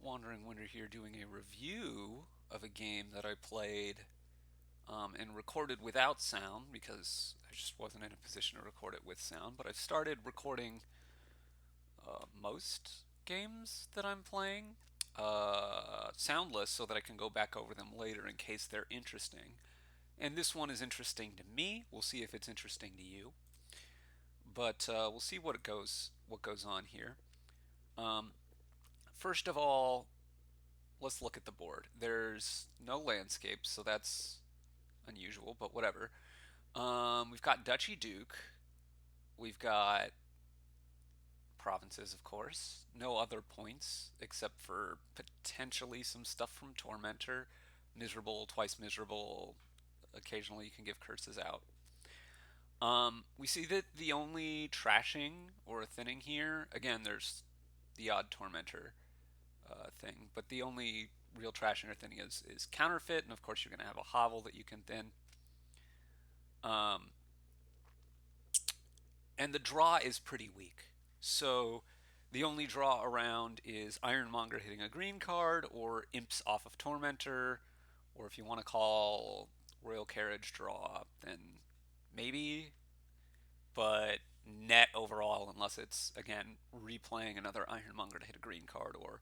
WanderingWinder here doing a review of a game that I played and recorded without sound because I just wasn't in a position to record it with sound. But I've started recording most games that I'm playing soundless so that I can go back over them later in case they're interesting. And this one is interesting to me. We'll see if it's interesting to you. But we'll see what goes on here. Um, First of all, let's look at the board. There's no landscapes, so that's unusual, but whatever. We've got Duchy Duke. We've got provinces, of course. No other points except for potentially some stuff from Tormentor. Miserable, twice miserable. Occasionally you can give curses out. We see that the only trashing or thinning here, again, there's the odd Tormentor thing, but the only real trashing or thinning is counterfeit, and of course you're going to have a hovel that you can thin. Um, and the draw is pretty weak. So the only draw around is Ironmonger hitting a green card, or Imps off of Tormentor, or if you want to call Royal Carriage draw, then maybe. But net overall, unless it's again replaying another Ironmonger to hit a green card or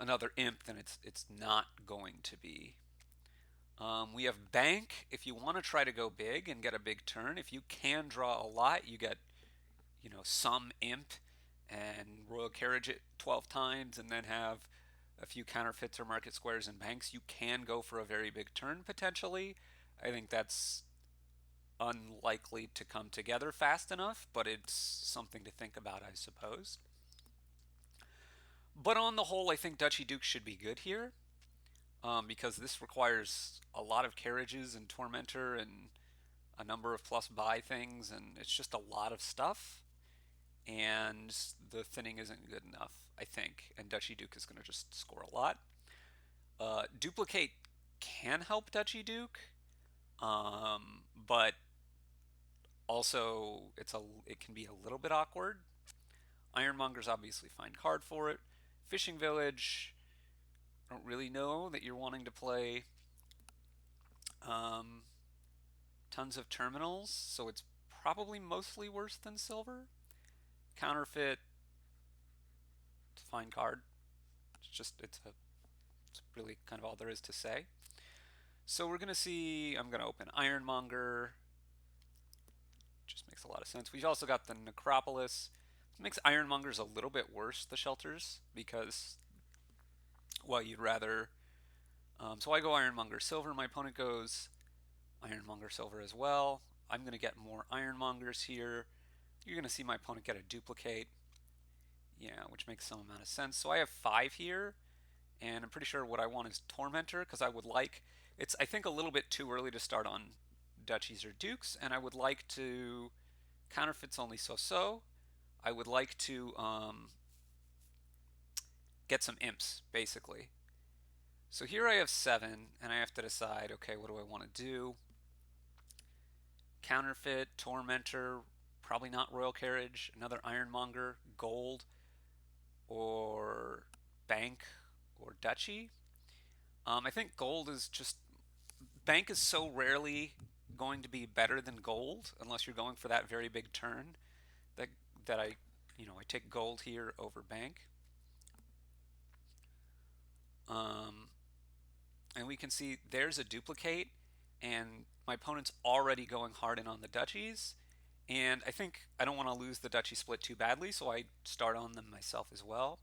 another Imp, then it's not going to be. We have Bank. If you want to try to go big and get a big turn, if you can draw a lot, you get some Imp and Royal Carriage it 12 times, and then have a few counterfeits or market squares and banks. You can go for a very big turn potentially. I think that's unlikely to come together fast enough, but it's something to think about, I suppose. But on the whole, I think Duchy Duke should be good here, because this requires a lot of carriages and Tormentor and a number of plus buy things, and it's just a lot of stuff. And the thinning isn't good enough, I think. And Duchy Duke is going to just score a lot. Duplicate can help Duchy Duke, but also it can be a little bit awkward. Ironmonger's obviously fine card for it. Fishing Village, I don't really know that you're wanting to play um, tons of terminals, so it's probably mostly worse than silver. Counterfeit, it's a fine card. It's really kind of all there is to say. So we're going to see, I'm going to open Ironmonger. Just makes a lot of sense. We've also got the Necropolis. It makes Ironmongers a little bit worse, the shelters, because, well, you'd rather. So I go Ironmonger Silver. My opponent goes Ironmonger Silver as well. I'm going to get more Ironmongers here. You're going to see my opponent get a duplicate. Yeah, which makes some amount of sense. So I have 5 here, and I'm pretty sure what I want is Tormentor, because I would like. It's, I think, a little bit too early to start on duchies or dukes, and I would like to. Counterfeits only so. I would like to get some imps, basically. So here I have 7, and I have to decide, okay, what do I want to do? Counterfeit, Tormentor, probably not Royal Carriage, another Ironmonger, Gold, or Bank, or Duchy. I think Gold is just. Bank is so rarely going to be better than Gold, unless you're going for that very big turn, that, that I take Gold here over Bank. Um, and we can see there's a duplicate, and my opponent's already going hard in on the duchies, and I think I don't want to lose the duchy split too badly, so I start on them myself as well.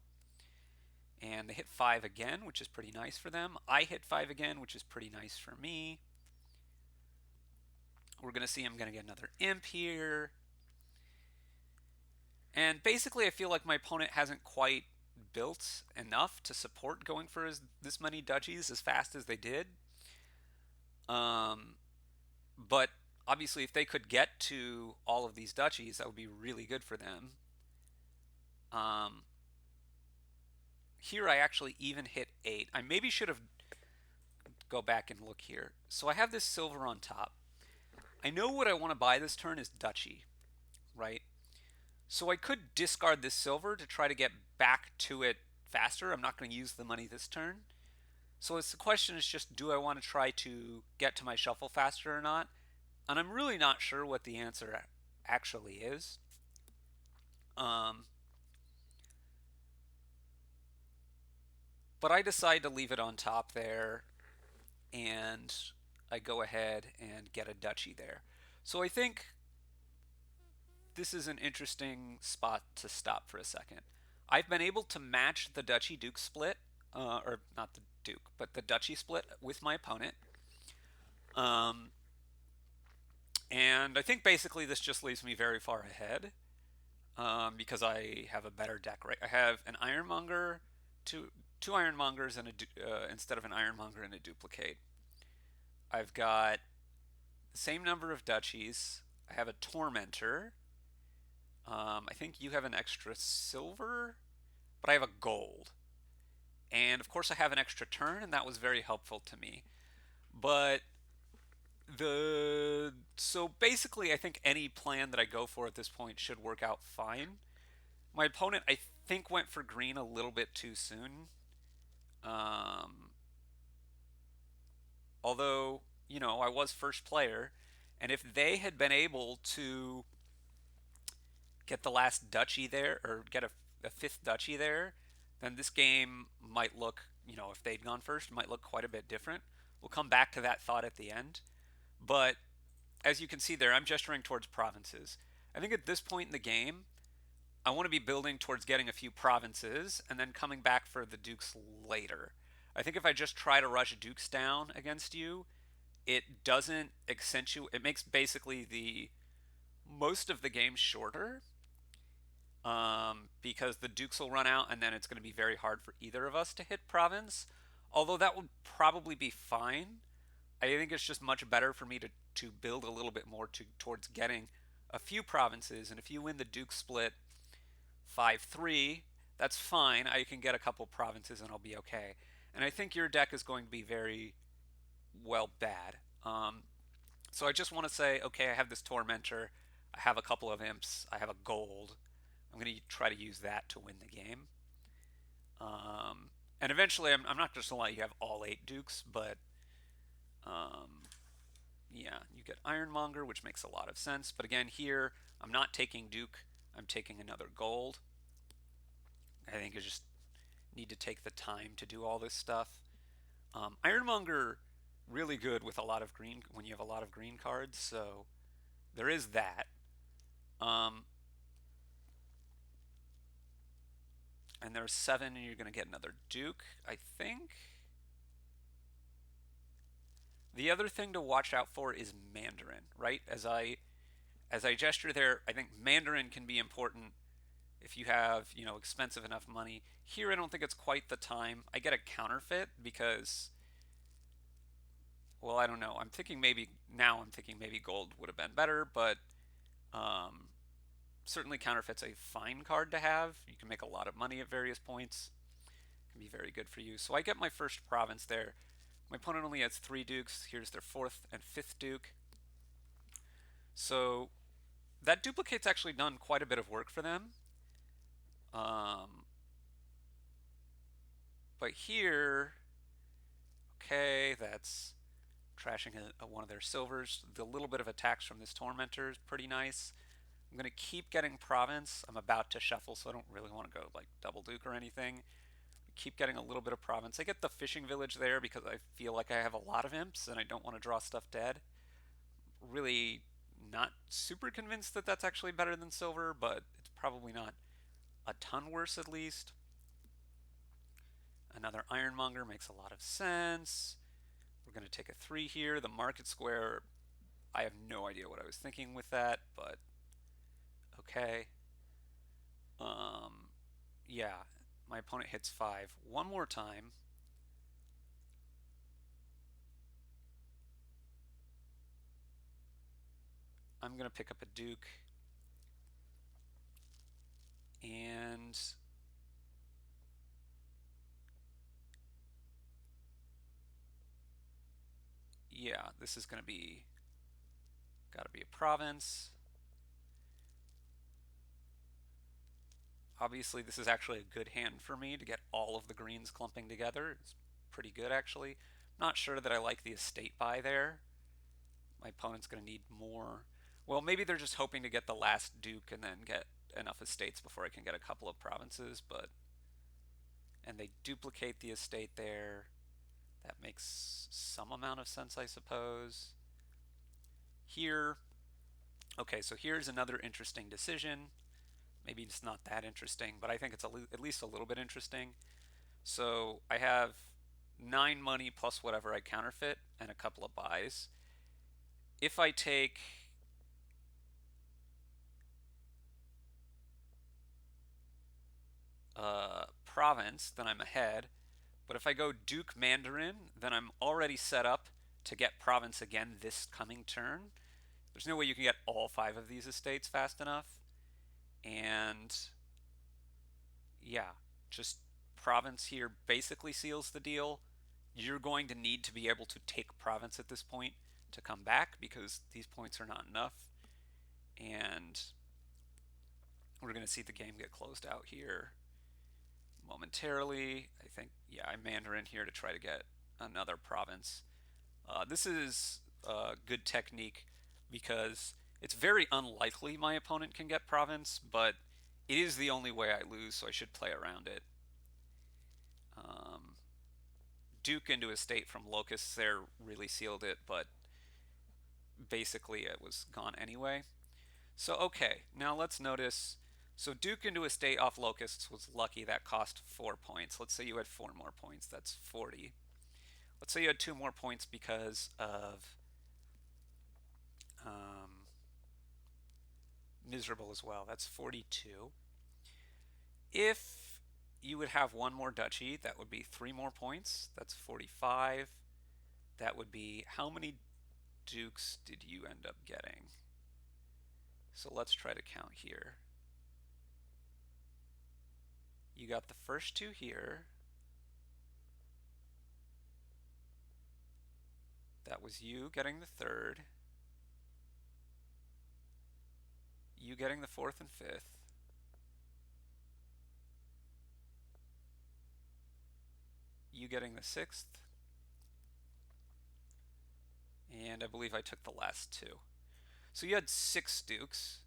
And they hit 5 again, which is pretty nice for them. I hit 5 again, which is pretty nice for me. We're going to see I'm going to get another imp here. And basically I feel like my opponent hasn't quite built enough to support going for this many duchies as fast as they did. Um, but obviously, if they could get to all of these duchies, that would be really good for them. Um, Here, I actually even hit 8. I maybe should have go back and look here. So I have this silver on top. I know what I want to buy this turn is duchy, right? So I could discard this silver to try to get back to it faster. I'm not going to use the money this turn. So it's the question is just, do I want to try to get to my shuffle faster or not? And I'm really not sure what the answer actually is. Um, but I decide to leave it on top there, and I go ahead and get a duchy there. So I think this is an interesting spot to stop for a second. I've been able to match the duchy duke split, or not the duke, but the duchy split with my opponent. Um, and I think basically this just leaves me very far ahead, because I have a better deck. Right, I have an Ironmonger, two Ironmongers, and instead of an Ironmonger and a duplicate. I've got the same number of duchies. I have a Tormentor. I think you have an extra silver, but I have a gold. And of course, I have an extra turn, and that was very helpful to me. But so basically, I think any plan that I go for at this point should work out fine. My opponent, I think, went for green a little bit too soon. Um, Although, I was first player, and if they had been able to get the last duchy there, or get a fifth duchy there, then this game might look, if they'd gone first, might look quite a bit different. We'll come back to that thought at the end. But as you can see there, I'm gesturing towards provinces. I think at this point in the game, I want to be building towards getting a few provinces and then coming back for the dukes later. I think if I just try to rush dukes down against you, it doesn't accentuate. It makes basically the most of the game shorter, because the dukes will run out and then it's going to be very hard for either of us to hit province. Although that would probably be fine. I think it's just much better for me to build a little bit more towards getting a few provinces. And if you win the duke split 5-3, that's fine. I can get a couple provinces and I'll be okay. And I think your deck is going to be very well bad. So I just want to say, okay, I have this Tormentor, I have a couple of imps, I have a gold. I'm going to try to use that to win the game. And eventually, I'm not just going to let you have all 8 dukes, but yeah, you get Ironmonger, which makes a lot of sense. But again, here, I'm not taking duke, I'm taking another gold. I think you just need to take the time to do all this stuff. Ironmonger, really good with a lot of green when you have a lot of green cards, so there is that. Um, and there's 7, and you're going to get another duke, I think. The other thing to watch out for is Mandarin, right? As I gesture there, I think Mandarin can be important if you have, expensive enough money. Here, I don't think it's quite the time. I get a counterfeit because, well, I don't know. I'm thinking maybe gold would have been better, but um, certainly counterfeit's a fine card to have. You can make a lot of money at various points. It can be very good for you. So I get my first province there. My opponent only has 3 dukes. Here's their 4th and 5th duke. So that duplicate's actually done quite a bit of work for them. But here, okay, that's trashing one of their silvers. The little bit of attacks from this Tormentor is pretty nice. I'm going to keep getting province. I'm about to shuffle, so I don't really want to go like double duke or anything. Keep getting a little bit of province. I get the fishing village there because I feel like I have a lot of imps and I don't want to draw stuff dead. Really not super convinced that that's actually better than silver, but it's probably not a ton worse at least. Another Ironmonger makes a lot of sense. We're going to take a 3 here. The market square, I have no idea what I was thinking with that, but okay. Yeah, my opponent hits 5 one more time. I'm going to pick up a duke. And yeah, this is going to be, got to be a province. Obviously, this is actually a good hand for me to get all of the greens clumping together. It's pretty good, actually. Not sure that I like the estate buy there. My opponent's going to need more. Well, maybe they're just hoping to get the last duke and then get enough estates before I can get a couple of provinces, but... And they duplicate the estate there. That makes some amount of sense, I suppose. Here, okay, so here's another interesting decision. Maybe it's not that interesting, but I think it's at least a little bit interesting. So I have 9 money plus whatever I counterfeit and a couple of buys. If I take province, then I'm ahead. But if I go Duke Mandarin, then I'm already set up to get province again this coming turn. There's no way you can get all 5 of these estates fast enough. And yeah, just province here basically seals the deal. You're going to need to be able to take province at this point to come back because these points are not enough. And we're going to see the game get closed out here momentarily. I think, yeah, I Mandarin here to try to get another province. This is a good technique because it's very unlikely my opponent can get province, but it is the only way I lose, so I should play around it. Duke into estate from locusts there really sealed it, but basically it was gone anyway. So okay, now let's notice. So Duke into estate off locusts was lucky. That cost 4 points. Let's say you had 4 more points. That's 40. Let's say you had 2 more points because of um, miserable as well. That's 42. If you would have 1 more duchy, that would be 3 more points. That's 45. That would be, how many dukes did you end up getting? So let's try to count here. You got the first 2 here. That was you getting the third. You getting the fourth and fifth. You getting the sixth. And I believe I took the last 2. So you had 6 dukes.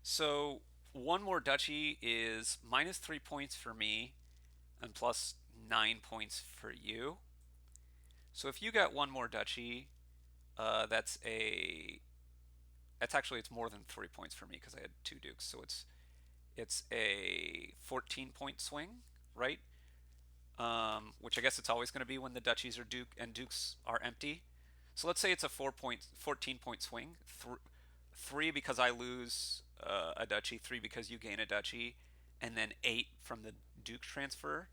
So 1 more duchy is minus 3 points for me and plus 9 points for you. So if you got 1 more duchy, that's actually, it's more than 3 points for me because I had 2 dukes. So it's a 14-point swing, right? Which I guess it's always going to be when the duchies are dukes are empty. So let's say it's a 14-point swing. 3 because I lose a duchy, 3 because you gain a duchy, and then 8 from the duke transfer.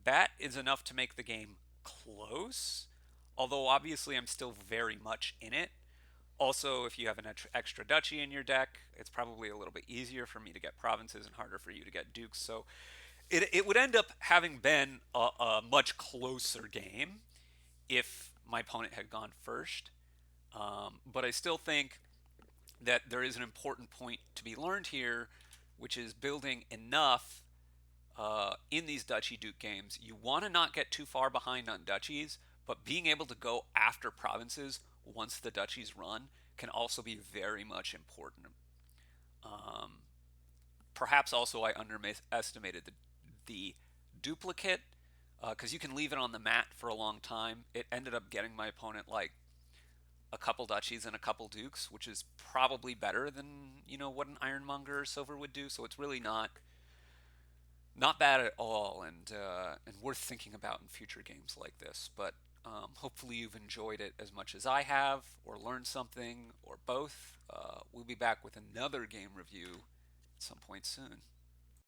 That is enough to make the game close, although obviously I'm still very much in it. Also, if you have an extra duchy in your deck, it's probably a little bit easier for me to get provinces and harder for you to get dukes. So it would end up having been a much closer game if my opponent had gone first. But I still think that there is an important point to be learned here, which is building enough in these Duchy Duke games. You want to not get too far behind on duchies, but being able to go after provinces once the duchies run can also be very much important. Um, Perhaps also I underestimated the duplicate because you can leave it on the mat for a long time. It ended up getting my opponent like a couple duchies and a couple dukes, which is probably better than what an ironmonger or silver would do. So it's really not bad at all, and worth thinking about in future games like this. But hopefully you've enjoyed it as much as I have, or learned something, or both. We'll be back with another game review at some point soon.